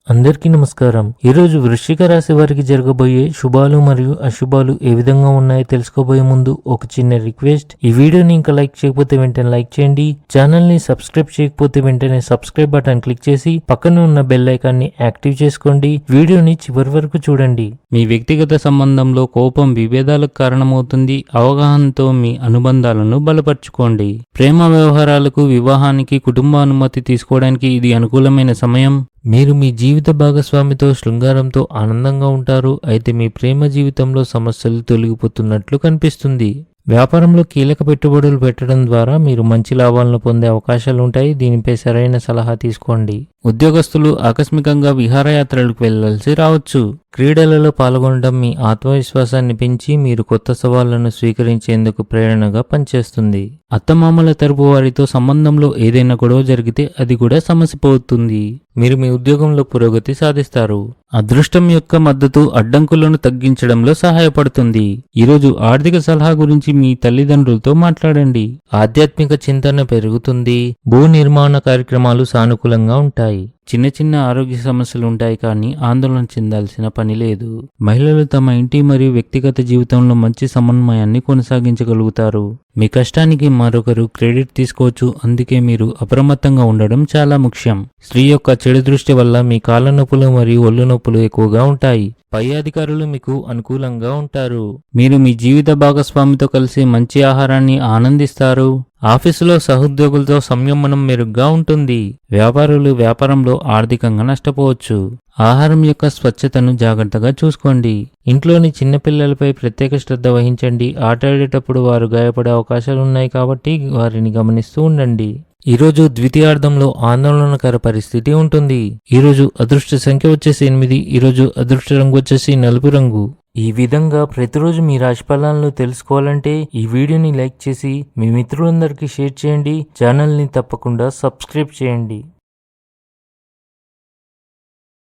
అందరికీ నమస్కారం. ఈరోజు వృశ్చిక రాశి వారికి జరగబోయే శుభాలు మరియు అశుభాలు ఏ విధంగా ఉన్నాయో తెలుసుకోబోయే ముందు ఒక చిన్న రిక్వెస్ట్. ఈ వీడియోని ఇంకా లైక్ చేయకపోతే వెంటనే లైక్ చేయండి. ఛానల్ ని సబ్స్క్రైబ్ చేయకపోతే వెంటనే సబ్స్క్రైబ్ బటన్ క్లిక్ చేసి పక్కన ఉన్న బెల్ ఐకాన్ ని యాక్టివ్ చేసుకోండి. వీడియోని చివరి వరకు చూడండి. మీ వ్యక్తిగత సంబంధంలో కోపం విభేదాలకు కారణమవుతుంది. అవగాహనతో మీ అనుబంధాలను బలపర్చుకోండి. ప్రేమ వ్యవహారాలకు, వివాహానికి, కుటుంబ అనుమతి తీసుకోవడానికి ఇది అనుకూలమైన సమయం. మీరు మీ జీవిత భాగస్వామితో శృంగారంతో ఆనందంగా ఉంటారు. అయితే మీ ప్రేమ జీవితంలో సమస్యలు తొలగిపోతున్నట్లు కనిపిస్తుంది. వ్యాపారంలో కీలక పెట్టుబడులు పెట్టడం ద్వారా మీరు మంచి లాభాలను పొందే అవకాశాలు ఉంటాయి. దీనిపై సరైన సలహా తీసుకోండి. ఉద్యోగస్తులు ఆకస్మికంగా విహారయాత్రలకు వెళ్లాల్సి రావచ్చు. క్రీడలలో పాల్గొనడం మీ ఆత్మవిశ్వాసాన్ని పెంచి మీరు కొత్త సవాళ్లను స్వీకరించేందుకు ప్రేరణగా పనిచేస్తుంది. అత్తమామల తరపు వారితో సంబంధంలో ఏదైనా గొడవ జరిగితే అది కూడా సమసిపోతుంది. మీరు మీ ఉద్యోగంలో పురోగతి సాధిస్తారు. అదృష్టం యొక్క మద్దతు అడ్డంకులను తగ్గించడంలో సహాయపడుతుంది. ఈరోజు ఆర్థిక సలహా గురించి మీ తల్లిదండ్రులతో మాట్లాడండి. ఆధ్యాత్మిక చింతన పెరుగుతుంది. భూ నిర్మాణ కార్యక్రమాలు సానుకూలంగా ఉంటాయి. చిన్న చిన్న ఆరోగ్య సమస్యలు ఉంటాయి, కానీ ఆందోళన చెందాల్సిన పని లేదు. మహిళలు తమ ఇంటి మరియు వ్యక్తిగత జీవితంలో మంచి సమన్వయాన్ని కొనసాగించగలుగుతారు. మీ కష్టానికి మరొకరు క్రెడిట్ తీసుకోవచ్చు, అందుకే మీరు అప్రమత్తంగా ఉండడం చాలా ముఖ్యం. స్త్రీ యొక్క చెడు దృష్టి వల్ల మీ కాళ్ళ నొప్పులు మరియు ఒళ్ళు నొప్పులు ఎక్కువగా ఉంటాయి. పై అధికారులు మీకు అనుకూలంగా ఉంటారు. మీరు మీ జీవిత భాగస్వామితో కలిసి మంచి ఆహారాన్ని ఆనందిస్తారు. ఆఫీసులో సహోద్యోగులతో సంయమనం మెరుగ్గా ఉంటుంది. వ్యాపారులు వ్యాపారంలో ఆర్థికంగా నష్టపోవచ్చు. ఆహారం యొక్క స్వచ్ఛతను జాగ్రత్తగా చూసుకోండి. ఇంట్లోని చిన్నపిల్లలపై ప్రత్యేక శ్రద్ధ వహించండి. ఆటాడేటప్పుడు వారు గాయపడే అవకాశాలున్నాయి కాబట్టి వారిని గమనిస్తూ ఉండండి. ఈరోజు ద్వితీయార్థంలో ఆందోళనకర పరిస్థితి ఉంటుంది. ఈరోజు అదృష్ట సంఖ్య వచ్చేసి 8. ఈరోజు అదృష్ట రంగు వచ్చేసి నలుపు రంగు. ఈ విధంగా ప్రతిరోజు మీ రాశి ఫలాలను తెలుసుకోవాలంటే ఈ వీడియోని లైక్ చేసి మీ మిత్రులందరికీ షేర్ చేయండి. ఛానల్ని తప్పకుండా సబ్స్క్రైబ్ చేయండి.